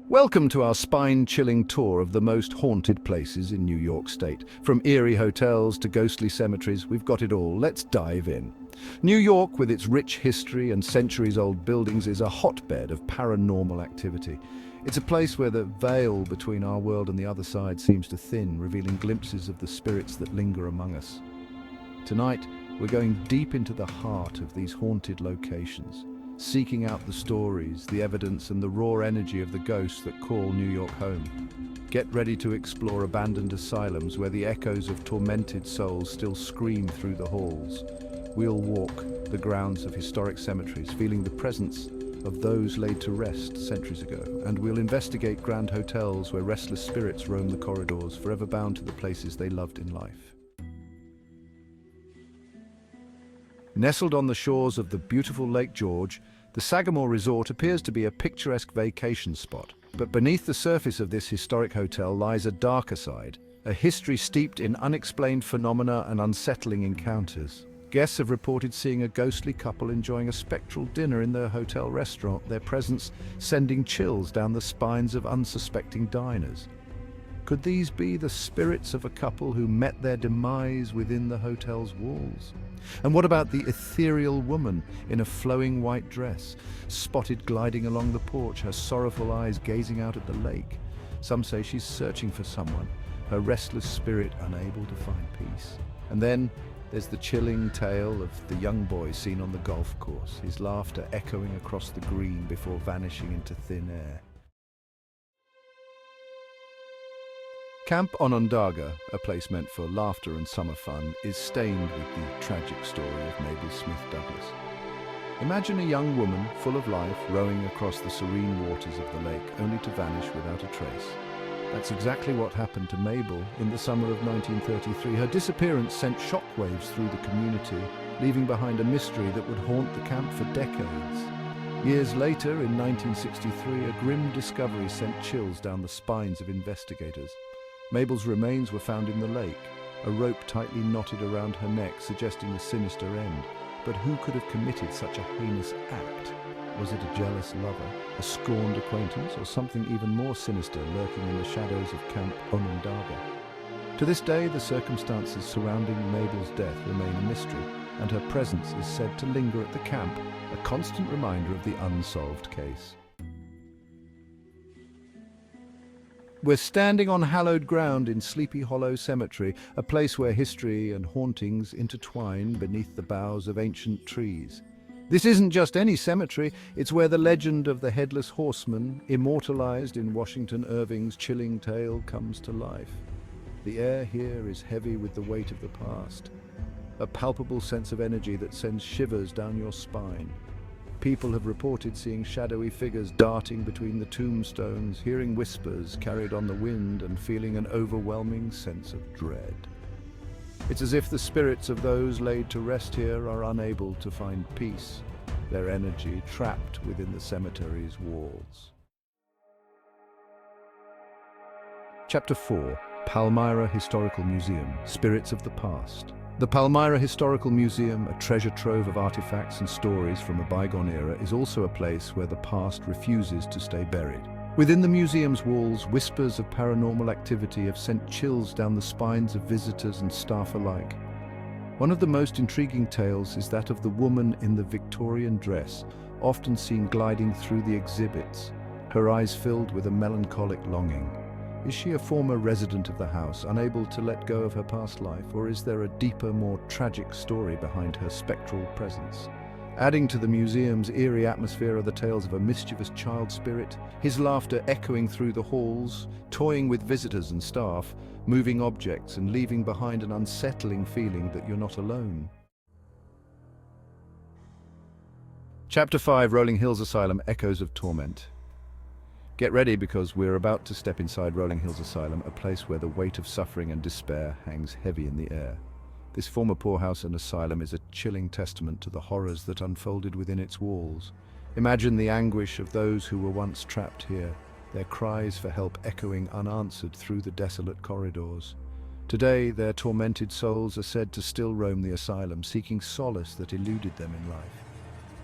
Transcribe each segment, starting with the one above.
Welcome to our spine-chilling tour of the most haunted places in New York State. From eerie hotels to ghostly cemeteries, we've got it all. Let's dive in. New York, with its rich history and centuries-old buildings, is a hotbed of paranormal activity. It's a place where the veil between our world and the other side seems to thin, revealing glimpses of the spirits that linger among us. Tonight, we're going deep into the heart of these haunted locations, seeking out the stories, the evidence, and the raw energy of the ghosts that call New York home. Get ready to explore abandoned asylums where the echoes of tormented souls still scream through the halls. We'll walk the grounds of historic cemeteries, feeling the presence of those laid to rest centuries ago. And we'll investigate grand hotels where restless spirits roam the corridors, forever bound to the places they loved in life. Nestled on the shores of the beautiful Lake George, the Sagamore Resort appears to be a picturesque vacation spot. But beneath the surface of this historic hotel lies a darker side, a history steeped in unexplained phenomena and unsettling encounters. Guests have reported seeing a ghostly couple enjoying a spectral dinner in their hotel restaurant, their presence sending chills down the spines of unsuspecting diners. Could these be the spirits of a couple who met their demise within the hotel's walls? And what about the ethereal woman in a flowing white dress, spotted gliding along the porch, her sorrowful eyes gazing out at the lake? Some say she's searching for someone, her restless spirit unable to find peace. And then there's the chilling tale of the young boy seen on the golf course, his laughter echoing across the green before vanishing into thin air. Camp Onondaga, a place meant for laughter and summer fun, is stained with the tragic story of Mabel Smith Douglas. Imagine a young woman full of life rowing across the serene waters of the lake only to vanish without a trace. That's exactly what happened to Mabel in the summer of 1933. Her disappearance sent shockwaves through the community, leaving behind a mystery that would haunt the camp for decades. Years later, in 1963, a grim discovery sent chills down the spines of investigators. Mabel's remains were found in the lake, a rope tightly knotted around her neck suggesting a sinister end. But who could have committed such a heinous act? Was it a jealous lover, a scorned acquaintance, or something even more sinister lurking in the shadows of Camp Onondaga? To this day, the circumstances surrounding Mabel's death remain a mystery, and her presence is said to linger at the camp, a constant reminder of the unsolved case. We're standing on hallowed ground in Sleepy Hollow Cemetery, a place where history and hauntings intertwine beneath the boughs of ancient trees. This isn't just any cemetery, it's where the legend of the Headless Horseman, immortalized in Washington Irving's chilling tale, comes to life. The air here is heavy with the weight of the past, a palpable sense of energy that sends shivers down your spine. People have reported seeing shadowy figures darting between the tombstones, hearing whispers carried on the wind, and feeling an overwhelming sense of dread. It's as if the spirits of those laid to rest here are unable to find peace, their energy trapped within the cemetery's walls. Chapter 4. Palmyra Historical Museum, Spirits of the Past. The Palmyra Historical Museum, a treasure trove of artifacts and stories from a bygone era, is also a place where the past refuses to stay buried. Within the museum's walls, whispers of paranormal activity have sent chills down the spines of visitors and staff alike. One of the most intriguing tales is that of the woman in the Victorian dress, often seen gliding through the exhibits, her eyes filled with a melancholic longing. Is she a former resident of the house, unable to let go of her past life, or is there a deeper, more tragic story behind her spectral presence? Adding to the museum's eerie atmosphere are the tales of a mischievous child spirit, his laughter echoing through the halls, toying with visitors and staff, moving objects and leaving behind an unsettling feeling that you're not alone. Chapter 5, Rolling Hills Asylum, Echoes of Torment. Get ready, because we're about to step inside Rolling Hills Asylum, a place where the weight of suffering and despair hangs heavy in the air. This former poorhouse and asylum is a chilling testament to the horrors that unfolded within its walls. Imagine the anguish of those who were once trapped here, their cries for help echoing unanswered through the desolate corridors. Today, their tormented souls are said to still roam the asylum, seeking solace that eluded them in life.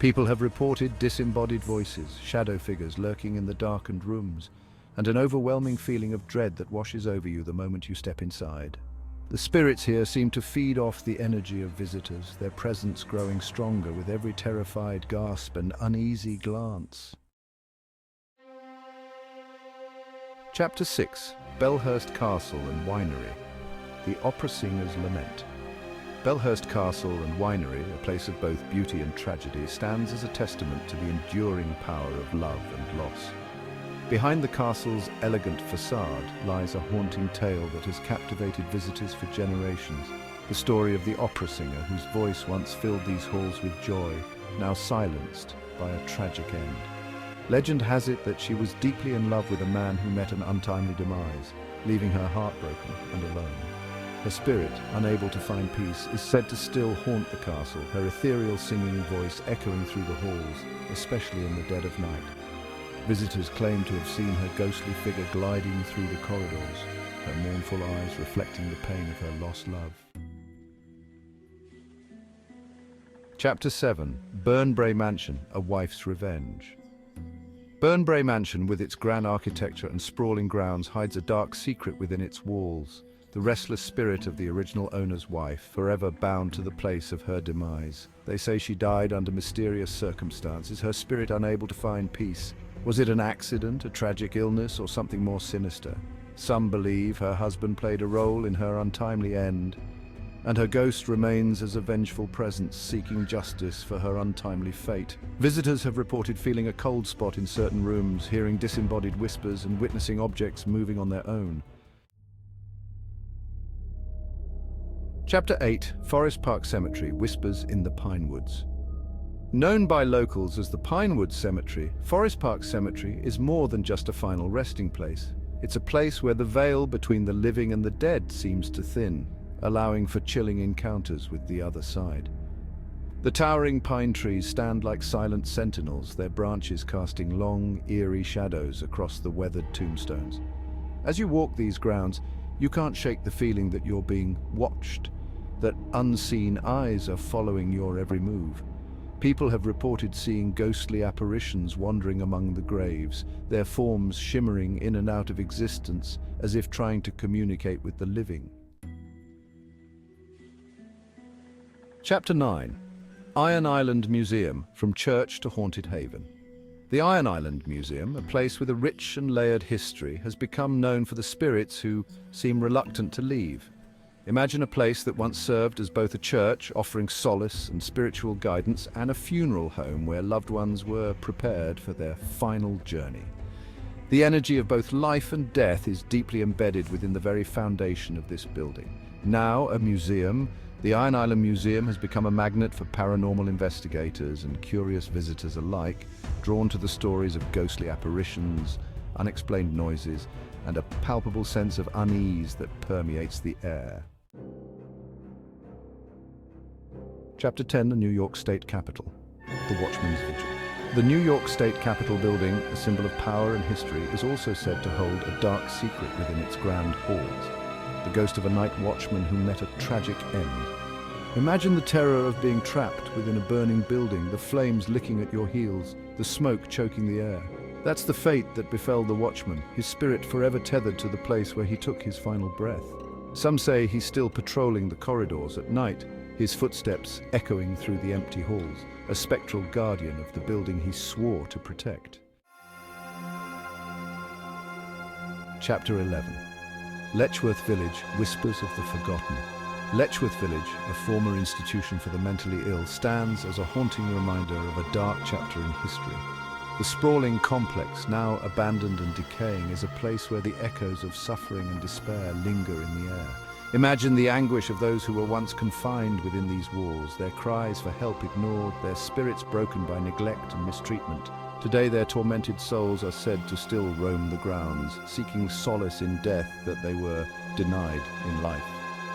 People have reported disembodied voices, shadow figures lurking in the darkened rooms, and an overwhelming feeling of dread that washes over you the moment you step inside. The spirits here seem to feed off the energy of visitors, their presence growing stronger with every terrified gasp and uneasy glance. Chapter 6. Belhurst Castle and Winery. The Opera Singer's Lament. Belhurst Castle and Winery, a place of both beauty and tragedy, stands as a testament to the enduring power of love and loss. Behind the castle's elegant facade lies a haunting tale that has captivated visitors for generations. The story of the opera singer whose voice once filled these halls with joy, now silenced by a tragic end. Legend has it that she was deeply in love with a man who met an untimely demise, leaving her heartbroken and alone. Her spirit, unable to find peace, is said to still haunt the castle, her ethereal singing voice echoing through the halls, especially in the dead of night. Visitors claim to have seen her ghostly figure gliding through the corridors, her mournful eyes reflecting the pain of her lost love. Chapter 7. Burnbrae Mansion, A Wife's Revenge. Burnbrae Mansion, with its grand architecture and sprawling grounds, hides a dark secret within its walls. The restless spirit of the original owner's wife, forever bound to the place of her demise. They say she died under mysterious circumstances, her spirit unable to find peace. Was it an accident, a tragic illness, or something more sinister? Some believe her husband played a role in her untimely end, and her ghost remains as a vengeful presence seeking justice for her untimely fate. Visitors have reported feeling a cold spot in certain rooms, hearing disembodied whispers and witnessing objects moving on their own. Chapter 8. Forest Park Cemetery, Whispers in the Pinewoods. Known by locals as the Pinewood Cemetery, Forest Park Cemetery is more than just a final resting place. It's a place where the veil between the living and the dead seems to thin, allowing for chilling encounters with the other side. The towering pine trees stand like silent sentinels, their branches casting long, eerie shadows across the weathered tombstones. As you walk these grounds, you can't shake the feeling that you're being watched, that unseen eyes are following your every move. People have reported seeing ghostly apparitions wandering among the graves, their forms shimmering in and out of existence as if trying to communicate with the living. Chapter 9. Iron Island Museum, From Church to Haunted Haven. The Iron Island Museum, a place with a rich and layered history, has become known for the spirits who seem reluctant to leave. Imagine a place that once served as both a church offering solace and spiritual guidance and a funeral home where loved ones were prepared for their final journey. The energy of both life and death is deeply embedded within the very foundation of this building. Now a museum, the Iron Island Museum has become a magnet for paranormal investigators and curious visitors alike, drawn to the stories of ghostly apparitions, unexplained noises, and a palpable sense of unease that permeates the air. Chapter 10. The New York State Capitol. The Watchman's Vigil. The New York State Capitol building, a symbol of power and history, is also said to hold a dark secret within its grand halls. The ghost of a night watchman who met a tragic end. Imagine the terror of being trapped within a burning building, the flames licking at your heels, the smoke choking the air. That's the fate that befell the watchman, his spirit forever tethered to the place where he took his final breath. Some say he's still patrolling the corridors at night, his footsteps echoing through the empty halls, a spectral guardian of the building he swore to protect. Chapter 11. Letchworth Village, Whispers of the Forgotten. Letchworth Village, a former institution for the mentally ill, stands as a haunting reminder of a dark chapter in history. The sprawling complex, now abandoned and decaying, is a place where the echoes of suffering and despair linger in the air. Imagine the anguish of those who were once confined within these walls, their cries for help ignored, their spirits broken by neglect and mistreatment. Today their tormented souls are said to still roam the grounds, seeking solace in death that they were denied in life.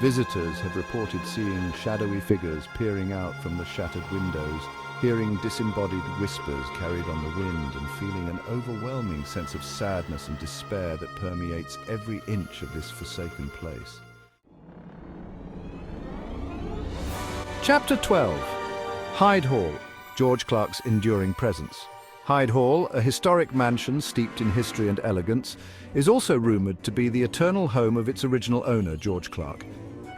Visitors have reported seeing shadowy figures peering out from the shattered windows, hearing disembodied whispers carried on the wind, and feeling an overwhelming sense of sadness and despair that permeates every inch of this forsaken place. Chapter 12. Hyde Hall, George Clark's enduring presence. Hyde Hall, a historic mansion steeped in history and elegance, is also rumoured to be the eternal home of its original owner, George Clark.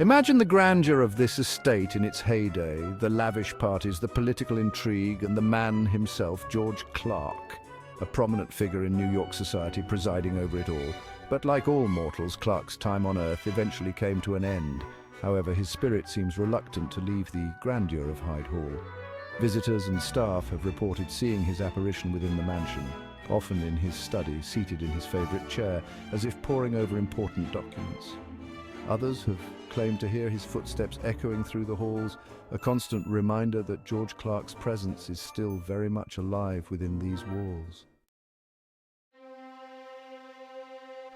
Imagine the grandeur of this estate in its heyday, the lavish parties, the political intrigue, and the man himself, George Clark, a prominent figure in New York society presiding over it all. But like all mortals, Clark's time on Earth eventually came to an end. However, his spirit seems reluctant to leave the grandeur of Hyde Hall. Visitors and staff have reported seeing his apparition within the mansion, often in his study, seated in his favourite chair, as if poring over important documents. Others have claimed to hear his footsteps echoing through the halls, a constant reminder that George Clark's presence is still very much alive within these walls.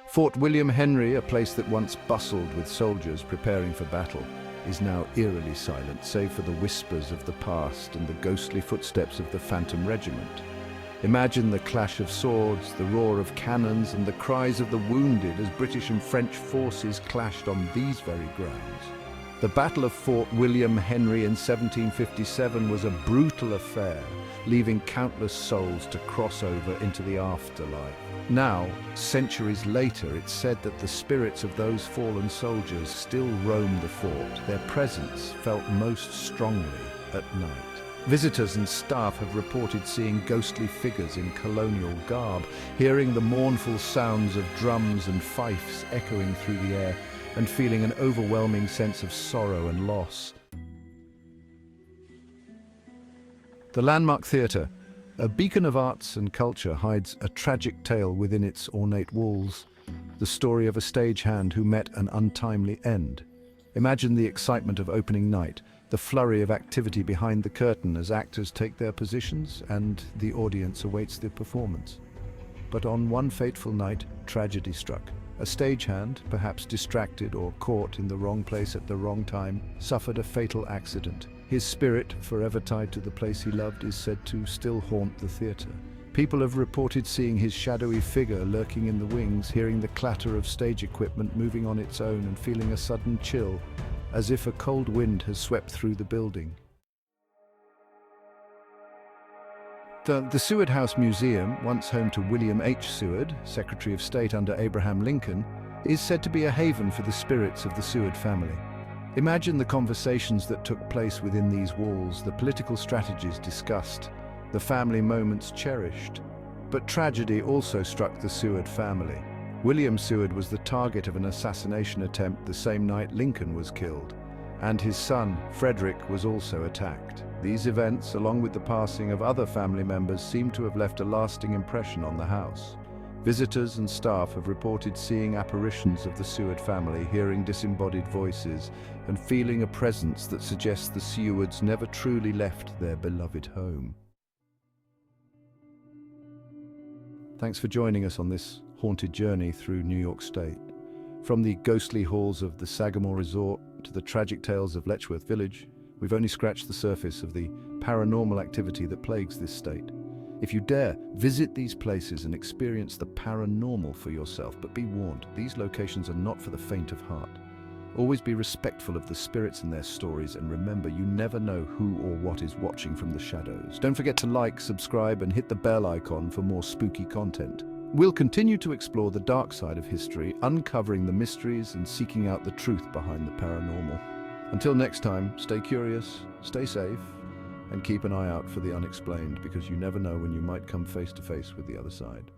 Fort William Henry, a place that once bustled with soldiers preparing for battle, is now eerily silent, save for the whispers of the past and the ghostly footsteps of the Phantom Regiment. Imagine the clash of swords, the roar of cannons, and the cries of the wounded as British and French forces clashed on these very grounds. The Battle of Fort William Henry in 1757 was a brutal affair, leaving countless souls to cross over into the afterlife. Now, centuries later, it's said that the spirits of those fallen soldiers still roam the fort, their presence felt most strongly at night. Visitors and staff have reported seeing ghostly figures in colonial garb, hearing the mournful sounds of drums and fifes echoing through the air, and feeling an overwhelming sense of sorrow and loss. The Landmark Theatre, a beacon of arts and culture, hides a tragic tale within its ornate walls, the story of a stagehand who met an untimely end. Imagine the excitement of opening night, the flurry of activity behind the curtain as actors take their positions and the audience awaits the performance. But on one fateful night, tragedy struck. A stagehand, perhaps distracted or caught in the wrong place at the wrong time, suffered a fatal accident. His spirit, forever tied to the place he loved, is said to still haunt the theatre. People have reported seeing his shadowy figure lurking in the wings, hearing the clatter of stage equipment moving on its own and feeling a sudden chill, as if a cold wind has swept through the building. The Seward House Museum, once home to William H. Seward, Secretary of State under Abraham Lincoln, is said to be a haven for the spirits of the Seward family. Imagine the conversations that took place within these walls, the political strategies discussed, the family moments cherished. But tragedy also struck the Seward family. William Seward was the target of an assassination attempt the same night Lincoln was killed, and his son, Frederick, was also attacked. These events, along with the passing of other family members, seem to have left a lasting impression on the house. Visitors and staff have reported seeing apparitions of the Seward family, hearing disembodied voices, and feeling a presence that suggests the Sewards never truly left their beloved home. Thanks for joining us on this haunted journey through New York State. From the ghostly halls of the Sagamore Resort to the tragic tales of Letchworth Village, we've only scratched the surface of the paranormal activity that plagues this state. If you dare, visit these places and experience the paranormal for yourself, but be warned, these locations are not for the faint of heart. Always be respectful of the spirits and their stories, and remember, you never know who or what is watching from the shadows. Don't forget to like, subscribe, and hit the bell icon for more spooky content. We'll continue to explore the dark side of history, uncovering the mysteries and seeking out the truth behind the paranormal. Until next time, stay curious, stay safe, and keep an eye out for the unexplained, because you never know when you might come face to face with the other side.